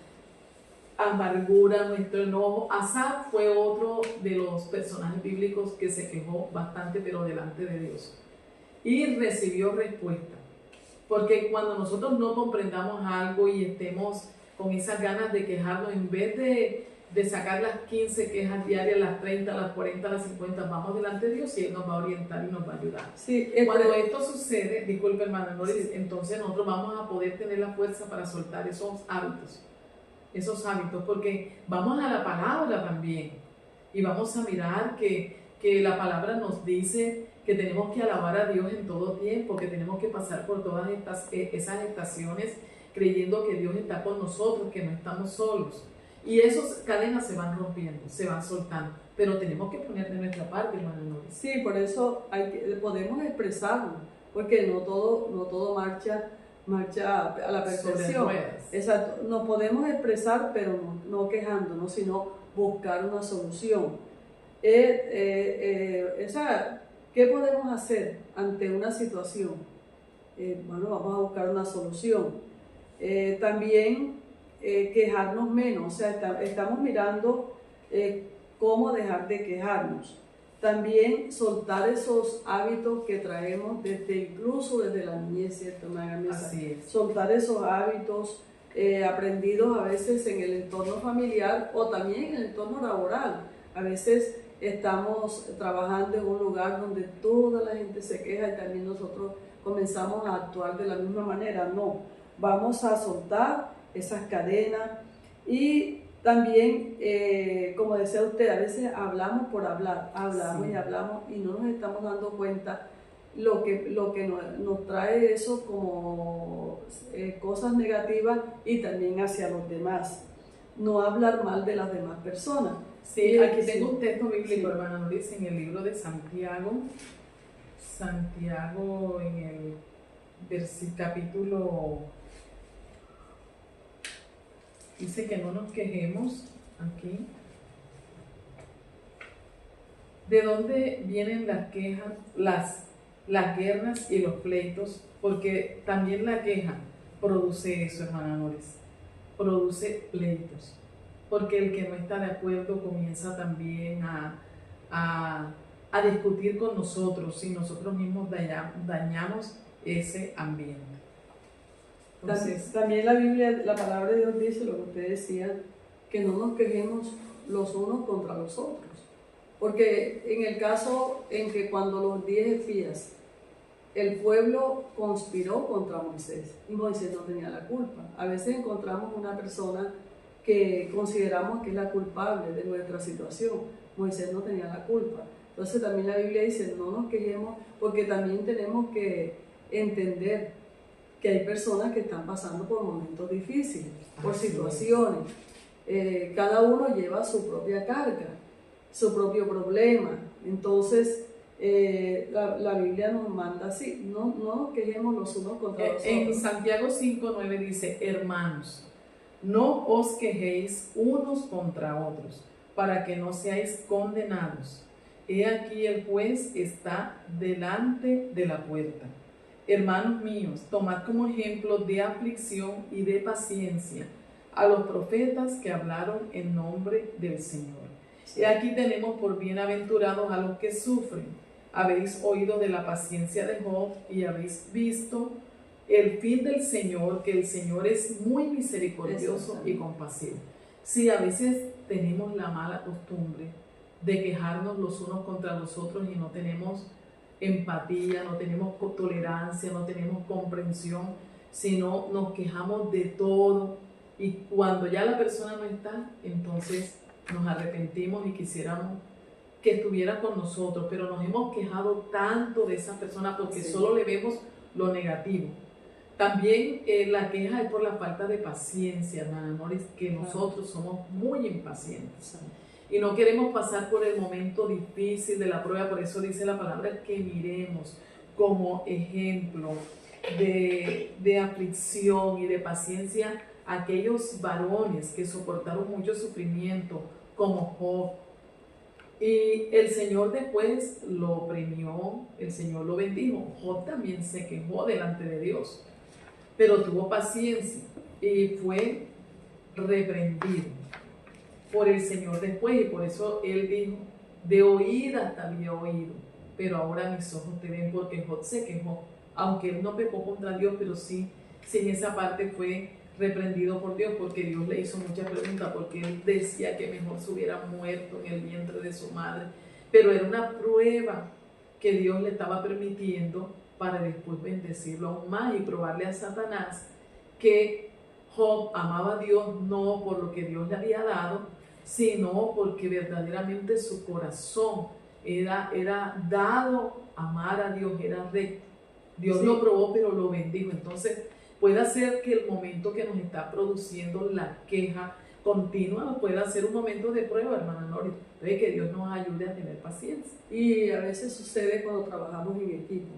amargura, nuestro enojo. Asaf fue otro de los personajes bíblicos que se quejó bastante, pero delante de Dios, y recibió respuesta. Porque cuando nosotros no comprendamos algo y estemos con esas ganas de quejarnos, en vez de sacar las 15 quejas diarias, las 30, las 40, las 50, vamos delante de Dios y Él nos va a orientar y nos va a ayudar. Sí, cuando esto sucede, disculpe hermana Noris, sí, entonces nosotros vamos a poder tener la fuerza para soltar esos hábitos, porque vamos a la palabra también y vamos a mirar que la palabra nos dice que tenemos que alabar a Dios en todo tiempo, que tenemos que pasar por todas esas estaciones creyendo que Dios está con nosotros, que no estamos solos. Y esas cadenas se van rompiendo, se van soltando, pero tenemos que poner de nuestra parte, hermana Noris. Sí, por eso podemos expresarlo, porque no todo marcha a la perfección. Exacto. Nos podemos expresar, pero no quejándonos, sino buscar una solución. ¿Qué podemos hacer ante una situación? Bueno, vamos a buscar una solución. También quejarnos menos, o sea, estamos mirando cómo dejar de quejarnos. También soltar esos hábitos que traemos incluso desde la niñez, ¿cierto? Así es. Soltar esos hábitos aprendidos a veces en el entorno familiar o también en el entorno laboral. A veces estamos trabajando en un lugar donde toda la gente se queja y también nosotros comenzamos a actuar de la misma manera. No, vamos a soltar esas cadenas y también, como decía usted, a veces hablamos por hablar, hablamos, sí, y hablamos y no nos estamos dando cuenta lo que nos trae eso como cosas negativas y también hacia los demás. No hablar mal de las demás personas. Sí, aquí tengo un texto bíblico, sí, hermana Noris, en el libro de Santiago en el capítulo, dice que no nos quejemos aquí. ¿De dónde vienen las quejas, las guerras y los pleitos? Porque también la queja produce eso, hermana Noris, produce pleitos. Porque el que no está de acuerdo comienza también a discutir con nosotros y nosotros mismos dañamos ese ambiente. Entonces, también la Biblia, la palabra de Dios dice lo que usted decía, que no nos quejemos los unos contra los otros. Porque en el caso en que cuando los 10 espías, el pueblo conspiró contra Moisés y Moisés no tenía la culpa. A veces encontramos una persona que consideramos que es la culpable de nuestra situación. Moisés no tenía la culpa. Entonces también la Biblia dice, no nos quejemos, porque también tenemos que entender que hay personas que están pasando por momentos difíciles, por situaciones. Cada uno lleva su propia carga, su propio problema. Entonces, la Biblia nos manda así, no nos quejemos los unos contra los otros. En Santiago 5:9 dice, hermanos, no os quejéis unos contra otros, para que no seáis condenados. He aquí el juez está delante de la puerta. Hermanos míos, tomad como ejemplo de aflicción y de paciencia a los profetas que hablaron en nombre del Señor. He aquí tenemos por bienaventurados a los que sufren. Habéis oído de la paciencia de Job y habéis visto el fin del Señor, que el Señor es muy misericordioso y compasivo. Sí, a veces tenemos la mala costumbre de quejarnos los unos contra los otros y no tenemos empatía, no tenemos tolerancia, no tenemos comprensión, sino nos quejamos de todo y cuando ya la persona no está, entonces nos arrepentimos y quisiéramos que estuviera con nosotros, pero nos hemos quejado tanto de esa persona porque solo le vemos lo negativo. También la queja es por la falta de paciencia, hermana Noris, que nosotros somos muy impacientes. Y no queremos pasar por el momento difícil de la prueba, por eso dice la palabra que miremos como ejemplo de aflicción y de paciencia a aquellos varones que soportaron mucho sufrimiento, como Job. Y el Señor después lo premió, el Señor lo bendijo. Job también se quejó delante de Dios, pero tuvo paciencia y fue reprendido por el Señor después, y por eso él dijo, de oídas te había oído, pero ahora mis ojos te ven, porque Job se quejó, aunque él no pecó contra Dios, pero sí en esa parte fue reprendido por Dios, porque Dios le hizo muchas preguntas, porque él decía que mejor se hubiera muerto en el vientre de su madre, pero era una prueba que Dios le estaba permitiendo para después bendecirlo aún más y probarle a Satanás que Job amaba a Dios no por lo que Dios le había dado, sino porque verdaderamente su corazón era dado a amar a Dios, era recto. Dios lo probó, pero lo bendijo. Entonces, puede ser que el momento que nos está produciendo la queja continua pueda ser un momento de prueba, hermana Nori. Entonces, que Dios nos ayude a tener paciencia. Y a veces sucede cuando trabajamos en equipo.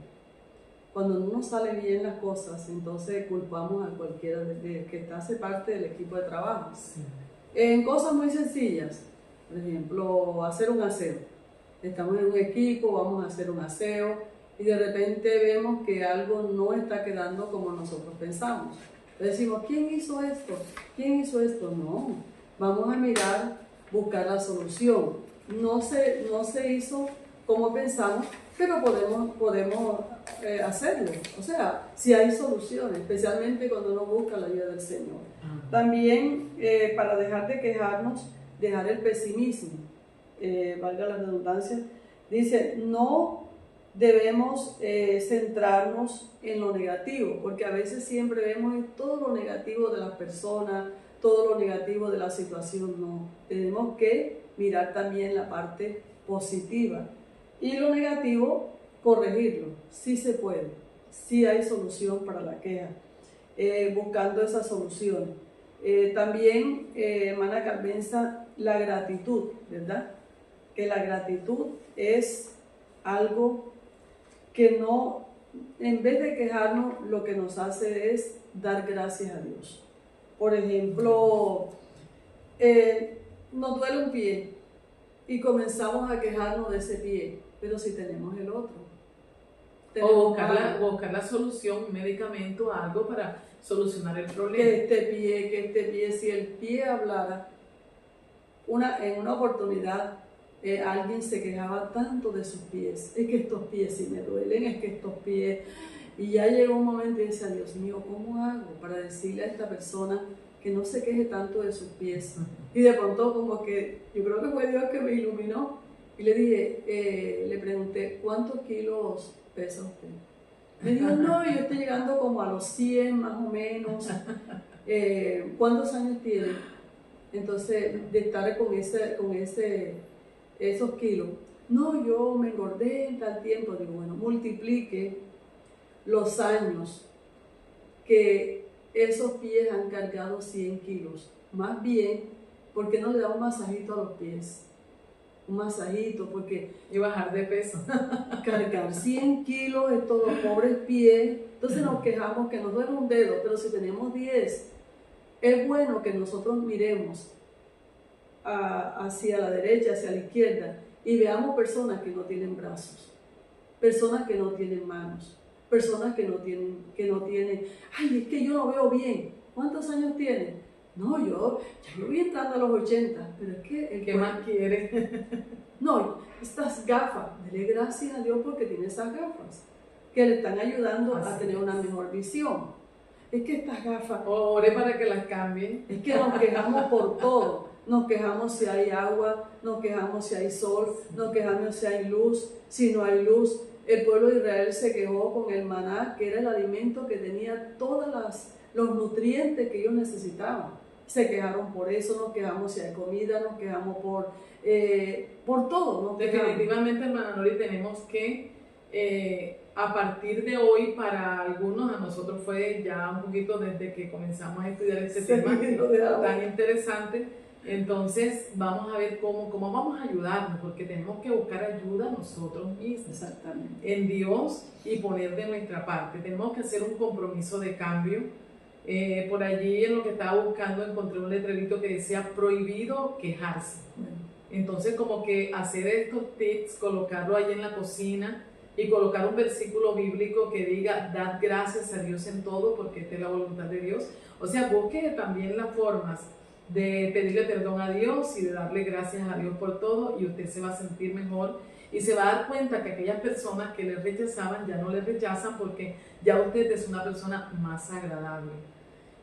Cuando no nos salen bien las cosas, entonces culpamos a cualquiera que hace parte del equipo de trabajo. Sí. En cosas muy sencillas, por ejemplo, hacer un aseo. Estamos en un equipo, vamos a hacer un aseo y de repente vemos que algo no está quedando como nosotros pensamos. Decimos, ¿quién hizo esto? ¿Quién hizo esto? No, vamos a mirar, buscar la solución. No se hizo como pensamos, pero podemos hacerlo. O sea, si hay soluciones, especialmente cuando uno busca la ayuda del Señor. También, para dejar de quejarnos, dejar el pesimismo, valga la redundancia, dice, no debemos centrarnos en lo negativo, porque a veces siempre vemos todo lo negativo de las personas, todo lo negativo de la situación. No, tenemos que mirar también la parte positiva. Y lo negativo, corregirlo. Sí se puede, sí hay solución para la queja, buscando esa solución. También, hermana Carmenza, la gratitud, ¿verdad? Que la gratitud es algo que no, en vez de quejarnos, lo que nos hace es dar gracias a Dios. Por ejemplo, nos duele un pie y comenzamos a quejarnos de ese pie, pero si tenemos el otro. O buscar la solución, un medicamento, algo para solucionar el problema. Que este pie, si el pie hablara, en una oportunidad alguien se quejaba tanto de sus pies, es que estos pies sí me duelen, es que estos pies, y ya llegó un momento y decía, Dios mío, ¿cómo hago para decirle a esta persona que no se queje tanto de sus pies? Y de pronto como que, yo creo que fue Dios que me iluminó, Y le dije, le pregunté, ¿cuántos kilos pesa usted? Me dijo, no, yo estoy llegando como a los 100 más o menos. ¿Cuántos años tiene? Entonces, de estar con esos kilos. No, yo me engordé en tal tiempo. Digo, bueno, multiplique los años que esos pies han cargado 100 kilos. Más bien, ¿por qué no le da un masajito a los pies? Un masajito, porque... Y bajar de peso. Cargar 100 kilos estos los pobres pies. Entonces nos quejamos que nos duele un dedo, pero si tenemos 10, es bueno que nosotros miremos hacia la derecha, hacia la izquierda, y veamos personas que no tienen brazos, personas que no tienen manos, personas que no tienen, ay, es que yo no veo bien. ¿Cuántos años tiene? No, yo voy entrando a los 80, pero es que... ¿Qué más quiere? No, estas gafas, dele gracias a Dios porque tiene esas gafas, que le están ayudando a tener una mejor visión. Es que estas gafas... Ore para que las cambien. Es que nos quejamos por todo. Nos quejamos si hay agua, nos quejamos si hay sol, nos quejamos si hay luz, si no hay luz. El pueblo de Israel se quejó con el maná, que era el alimento que tenía todos los nutrientes que ellos necesitaban. Se quejaron por eso, nos quejamos si hay comida, nos quejamos por todo. Definitivamente, hermana Nori, tenemos que, a partir de hoy, para algunos, a nosotros fue ya un poquito desde que comenzamos a estudiar este tema tan interesante. Entonces vamos a ver cómo vamos a ayudarnos, porque tenemos que buscar ayuda nosotros mismos. Exactamente. En Dios y poner de nuestra parte. Tenemos que hacer un compromiso de cambio. Por allí en lo que estaba buscando encontré un letrerito que decía prohibido quejarse. Entonces como que hacer estos tips, colocarlo ahí en la cocina y colocar un versículo bíblico que diga dad gracias a Dios en todo porque esta es la voluntad de Dios. O sea, busque también las formas de pedirle perdón a Dios y de darle gracias a Dios por todo, y usted se va a sentir mejor y se va a dar cuenta que aquellas personas que le rechazaban ya no le rechazan porque ya usted es una persona más agradable.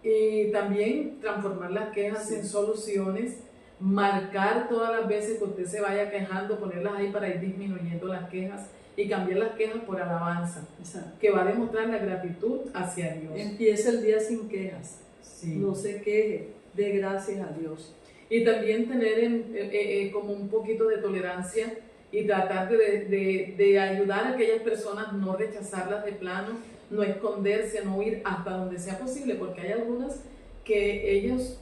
Y también transformar las quejas en soluciones, marcar todas las veces que usted se vaya quejando, ponerlas ahí para ir disminuyendo las quejas y cambiar las quejas por alabanza. Exacto. Que va a demostrar la gratitud hacia Dios. Empieza el día sin quejas. Sí. No se queje, dé gracias a Dios. Y también tener como un poquito de tolerancia y tratar de ayudar a aquellas personas, no rechazarlas de plano, no esconderse, no ir hasta donde sea posible, porque hay algunas que ellos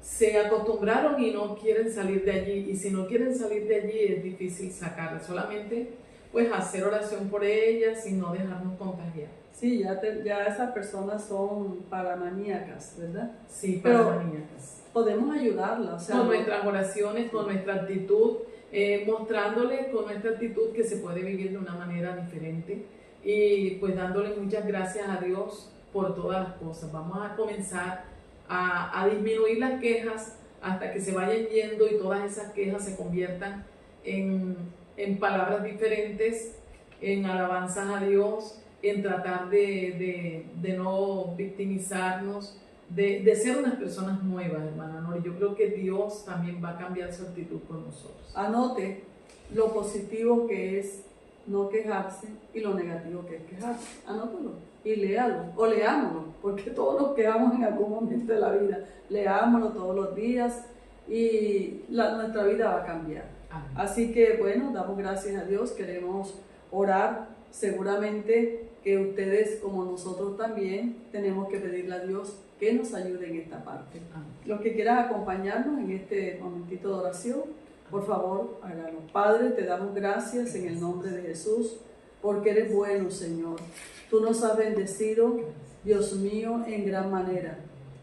se acostumbraron y no quieren salir de allí, y si no quieren salir de allí es difícil sacarlas, solamente pues hacer oración por ellas y no dejarnos contagiar. Sí, ya esas personas son paramaníacas, ¿verdad? Sí, paramaníacas. Podemos ayudarlas. O sea, con nuestras oraciones, con nuestra actitud, mostrándoles con nuestra actitud que se puede vivir de una manera diferente y pues dándole muchas gracias a Dios por todas las cosas. Vamos a comenzar a disminuir las quejas hasta que se vayan yendo y todas esas quejas se conviertan en palabras diferentes, en alabanzas a Dios, en tratar de no victimizarnos, de ser unas personas nuevas, hermana Nori. Yo creo que Dios también va a cambiar su actitud con nosotros. Anote lo positivo que es no quejarse y lo negativo que es quejarse. Anótalo y léalo, o leámoslo, porque todos nos quejamos en algún momento de la vida. Leámoslo todos los días y nuestra vida va a cambiar. Amén. Así que bueno, damos gracias a Dios, queremos orar. Seguramente que ustedes como nosotros también tenemos que pedirle a Dios que nos ayude en esta parte. Amén. Los que quieran acompañarnos en este momentito de oración, por favor, háganlo. Padre, te damos gracias en el nombre de Jesús, porque eres bueno, Señor. Tú nos has bendecido, Dios mío, en gran manera.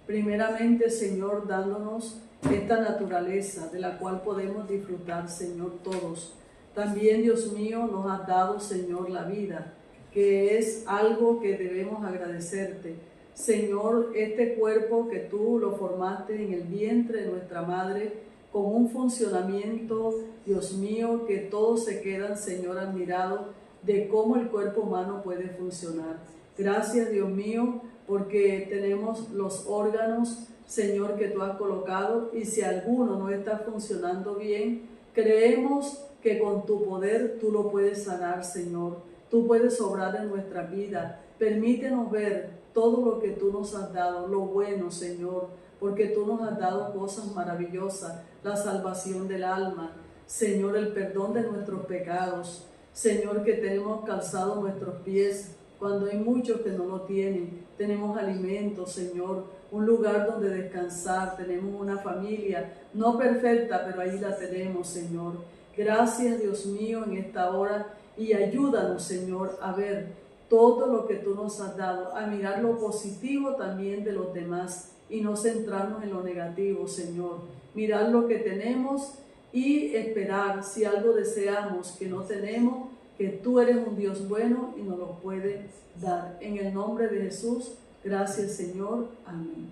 Primeramente, Señor, dándonos esta naturaleza de la cual podemos disfrutar, Señor, todos. También, Dios mío, nos has dado, Señor, la vida, que es algo que debemos agradecerte. Señor, este cuerpo que tú lo formaste en el vientre de nuestra madre, con un funcionamiento, Dios mío, que todos se quedan, Señor, admirados de cómo el cuerpo humano puede funcionar. Gracias, Dios mío, porque tenemos los órganos, Señor, que tú has colocado, y si alguno no está funcionando bien, creemos que con tu poder tú lo puedes sanar, Señor. Tú puedes obrar en nuestra vida. Permítenos ver todo lo que tú nos has dado, lo bueno, Señor, porque tú nos has dado cosas maravillosas, la salvación del alma, Señor, el perdón de nuestros pecados, Señor, que tenemos calzado nuestros pies cuando hay muchos que no lo tienen. Tenemos alimento, Señor, un lugar donde descansar, tenemos una familia, no perfecta, pero ahí la tenemos, Señor. Gracias, Dios mío, en esta hora, y ayúdanos, Señor, a ver todo lo que tú nos has dado, a mirar lo positivo también de los demás y no centrarnos en lo negativo, Señor. Mirar lo que tenemos y esperar, si algo deseamos que no tenemos, que tú eres un Dios bueno y nos lo puedes dar. En el nombre de Jesús, gracias, Señor. Amén.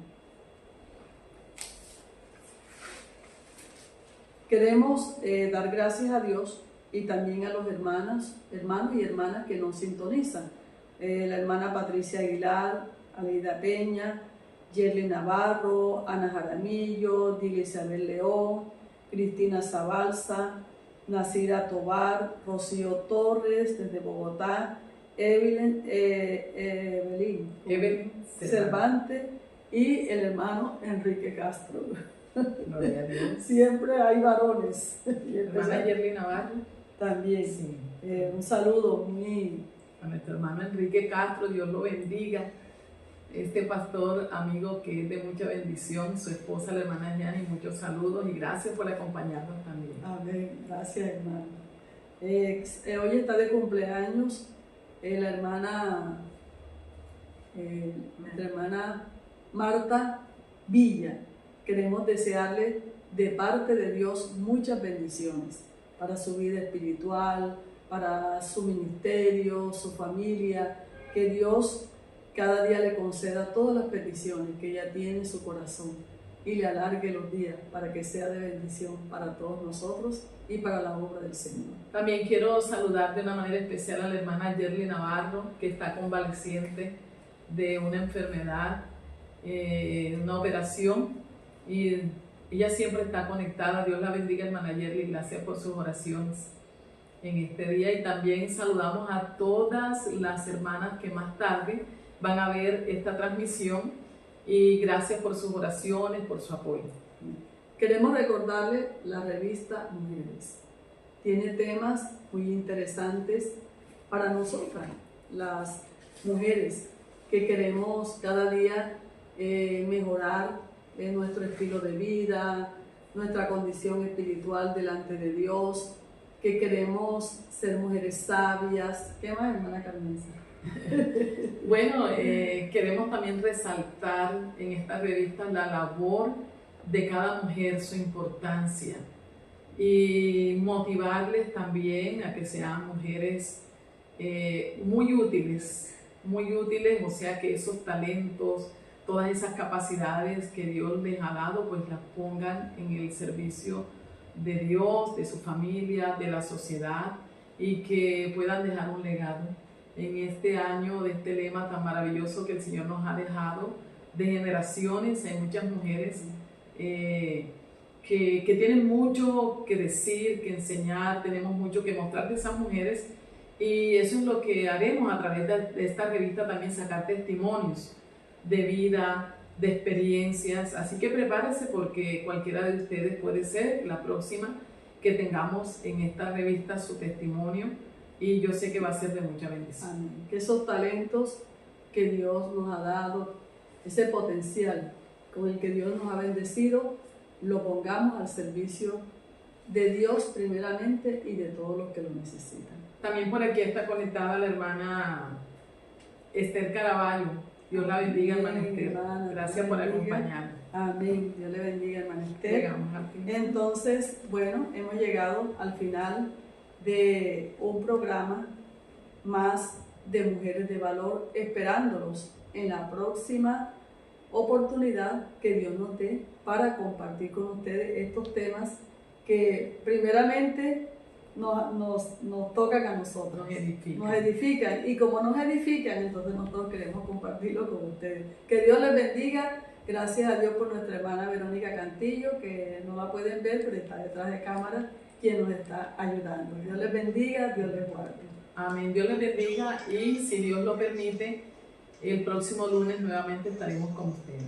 Queremos dar gracias a Dios y también a los hermanos y hermanas que nos sintonizan. La hermana Patricia Aguilar, Aleida Peña, Yerly Navarro, Ana Jaramillo, Dila Isabel León, Cristina Zabalza, Nasira Tobar, Rocío Torres desde Bogotá, Evelyn Cervantes y el hermano Enrique Castro. Gloria a Dios. Siempre hay varones. Hermana Yerly Navarro. También. Sí. Un saludo muy... A nuestro hermano Enrique Castro, Dios lo bendiga. Este pastor amigo que es de mucha bendición, su esposa, la hermana Yani, muchos saludos y gracias por acompañarnos también. Amén. Gracias, hermano. Hoy está de cumpleaños la hermana Marta Villa. Queremos desearle de parte de Dios muchas bendiciones para su vida espiritual, para su ministerio, su familia, que Dios cada día le conceda todas las peticiones que ella tiene en su corazón y le alargue los días para que sea de bendición para todos nosotros y para la obra del Señor. También quiero saludar de una manera especial a la hermana Yerly Navarro, que está convaleciente de una enfermedad, una operación, y ella siempre está conectada. Dios la bendiga, hermana Yerly, gracias por sus oraciones en este día. Y también saludamos a todas las hermanas que más tarde van a ver esta transmisión y gracias por sus oraciones, por su apoyo. Queremos recordarle la revista Mujeres. Tiene temas muy interesantes para nosotras, las mujeres que queremos cada día mejorar nuestro estilo de vida, nuestra condición espiritual delante de Dios, que queremos ser mujeres sabias. ¿Qué más, hermana Carmenza? Bueno, queremos también resaltar en esta revista la labor de cada mujer, su importancia, y motivarles también a que sean mujeres muy útiles, o sea, que esos talentos, todas esas capacidades que Dios les ha dado, pues las pongan en el servicio de Dios, de su familia, de la sociedad, y que puedan dejar un legado en este año de este lema tan maravilloso que el Señor nos ha dejado, de generaciones. Hay muchas mujeres que tienen mucho que decir, que enseñar, tenemos mucho que mostrar de esas mujeres, y eso es lo que haremos a través de esta revista, también sacar testimonios de vida, de experiencias. Así que prepárese, porque cualquiera de ustedes puede ser la próxima que tengamos en esta revista su testimonio, y yo sé que va a ser de mucha bendición. Amén. Que esos talentos que Dios nos ha dado, ese potencial con el que Dios nos ha bendecido, lo pongamos al servicio de Dios primeramente y de todos los que lo necesitan. También por aquí está conectada la hermana Esther Caraballo. Dios la bendiga, hermana Esther. Gracias por acompañarnos. Amén. Dios le bendiga, hermana Esther. Llegamos al final. Entonces, bueno, hemos llegado al final de un programa más de Mujeres de Valor, esperándolos en la próxima oportunidad que Dios nos dé para compartir con ustedes estos temas que primeramente nos tocan a nosotros, nos edifican, y como nos edifican, entonces nosotros queremos compartirlo con ustedes. Que Dios les bendiga. Gracias a Dios por nuestra hermana Verónica Cantillo, que no la pueden ver, pero está detrás de cámara, quien nos está ayudando. Dios les bendiga, Dios les guarde. Amén. Dios les bendiga y si Dios lo permite, el próximo lunes nuevamente estaremos con ustedes.